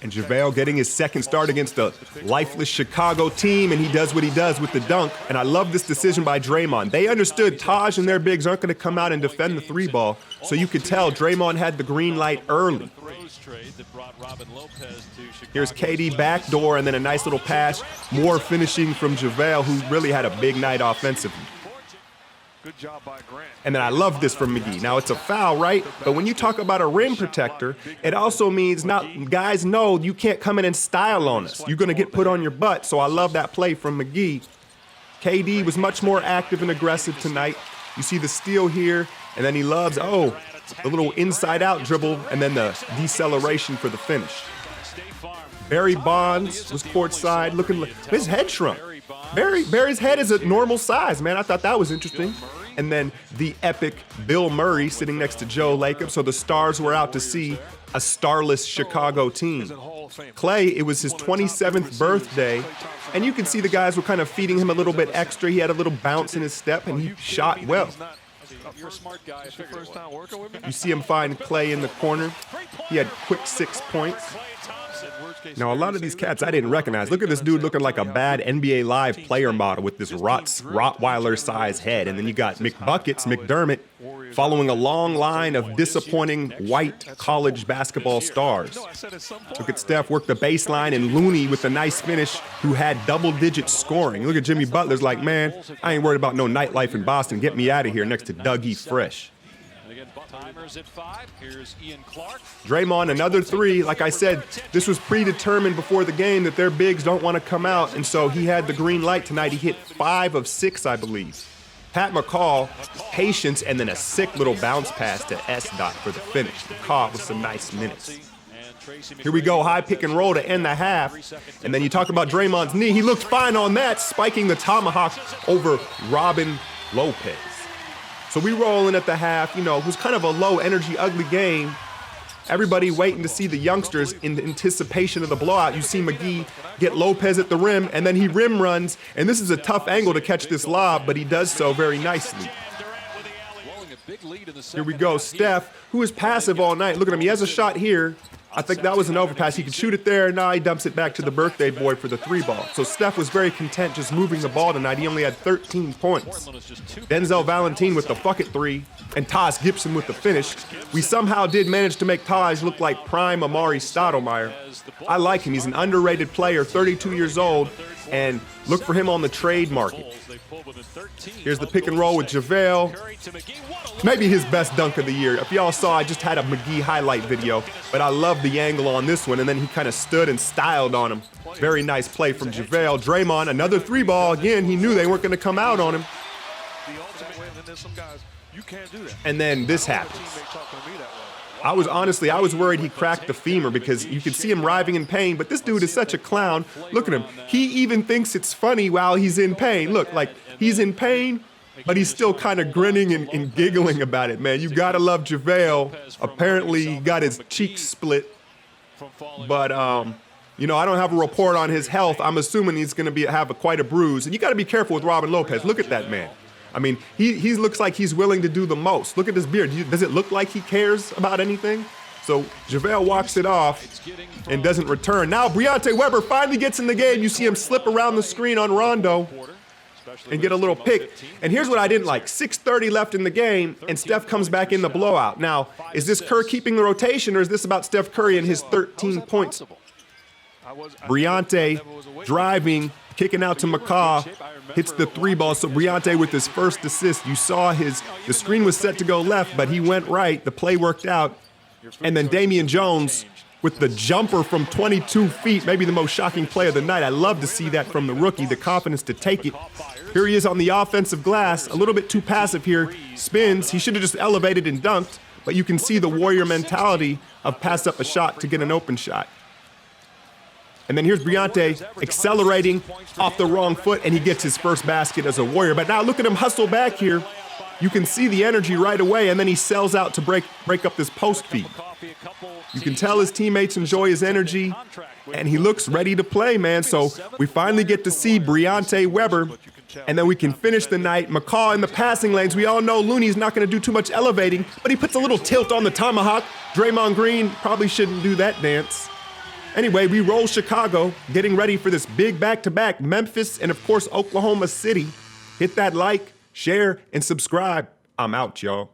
And JaVale getting his second start against a lifeless Chicago team, and he does what he does with the dunk. And I love this decision by Draymond. They understood Taj and their bigs aren't going to come out and defend the three ball, so you could tell Draymond had the green light early. Here's KD backdoor, and then a nice little pass. More finishing from JaVale, who really had a big night offensively. Good job by Grant. And then I love this from McGee. Now, it's a foul, right? But when you talk about a rim protector, it also means guys know you can't come in and style on us. You're going to get put on your butt. So I love that play from McGee. KD was much more active and aggressive tonight. You see the steal here, and then he loves, the little inside-out dribble, and then the deceleration for the finish. Barry Bonds was courtside, looking like his head shrunk. Barry's head is a normal size, man. I thought that was interesting. And then the epic Bill Murray sitting next to Joe Lacob. So the stars were out to see a starless Chicago team. Clay, it was his 27th birthday, and you could see the guys were kind of feeding him a little bit extra. He had a little bounce in his step, and he shot well. You see him find Clay in the corner. He had quick 6 points. Now, a lot of these cats I didn't recognize. Look at this dude looking like a bad NBA Live player model with this Rottweiler-sized head. And then you got McBuckets, McDermott, following a long line of disappointing white college basketball stars. Look at Steph work the baseline, and Looney with a nice finish who had double-digit scoring. Look at Jimmy Butler's like, man, I ain't worried about no nightlife in Boston. Get me out of here next to Dougie Fresh. Timers at 5. Here's Ian Clark. Draymond, another three. Like I said, this was predetermined before the game that their bigs don't want to come out, and so he had the green light tonight. He hit 5 of 6, I believe. Pat McCall, patience, and then a sick little bounce pass to S-Dot for the finish. McCall with some nice minutes. Here we go, high pick and roll to end the half. And then you talk about Draymond's knee. He looked fine on that, spiking the tomahawk over Robin Lopez. So we roll in at the half. It was kind of a low-energy, ugly game. Everybody waiting to see the youngsters in anticipation of the blowout. You see McGee get Lopez at the rim, and then he rim runs. And this is a tough angle to catch this lob, but he does so very nicely. Here we go, Steph, who is passive all night. Look at him, he has a shot here. I think that was an overpass. He could shoot it there. Now he dumps it back to the birthday boy for the 3-ball. So Steph was very content just moving the ball tonight. He only had 13 points. Denzel Valentine with the bucket 3, and Taj Gibson with the finish. We somehow did manage to make Taj look like prime Amari Stoudemire. I like him. He's an underrated player, 32 years old, and look for him on the trade market. Here's the pick and roll with JaVale. Maybe his best dunk of the year. If y'all saw, I just had a McGee highlight video, but I love the angle on this one, and then he kind of stood and styled on him. Very nice play from JaVale. Draymond, another 3-ball. Again, he knew they weren't going to come out on him. And then this happens. I was worried he cracked the femur because you could see him writhing in pain, but this dude is such a clown. Look at him. He even thinks it's funny while he's in pain. Look, like he's in pain, but he's still kind of grinning and giggling about it, man. You got to love JaVale. Apparently, he got his cheeks split, but I don't have a report on his health. I'm assuming he's going to have quite a bruise, and you got to be careful with Robin Lopez. Look at that man. I mean, he looks like he's willing to do the most. Look at this beard. Does it look like he cares about anything? So JaVale walks it off and doesn't return. Now Briante Weber finally gets in the game. You see him slip around the screen on Rondo and get a little pick. And here's what I didn't like. 6:30 left in the game, and Steph comes back in the blowout. Now, is this Kerr keeping the rotation, or is this about Steph Curry and his 13 points? Briante driving, kicking out to McCaw, hits the 3-ball. So Briante with his first assist. You saw the screen was set to go left, but he went right. The play worked out. And then Damian Jones with the jumper from 22 feet, maybe the most shocking play of the night. I love to see that from the rookie, the confidence to take it. Here he is on the offensive glass, a little bit too passive here. Spins, he should have just elevated and dunked, but you can see the Warrior mentality of pass up a shot to get an open shot. And then here's Briante accelerating off the wrong foot, and he gets his first basket as a Warrior. But now look at him hustle back here. You can see the energy right away, and then he sells out to break up this post feed. You can tell his teammates enjoy his energy, and he looks ready to play, man. So we finally get to see Briante Weber, and then we can finish the night. McCaw in the passing lanes. We all know Looney's not going to do too much elevating, but he puts a little tilt on the tomahawk. Draymond Green probably shouldn't do that dance. Anyway, we roll Chicago, getting ready for this big back-to-back, Memphis and, of course, Oklahoma City. Hit that like, share, and subscribe. I'm out, y'all.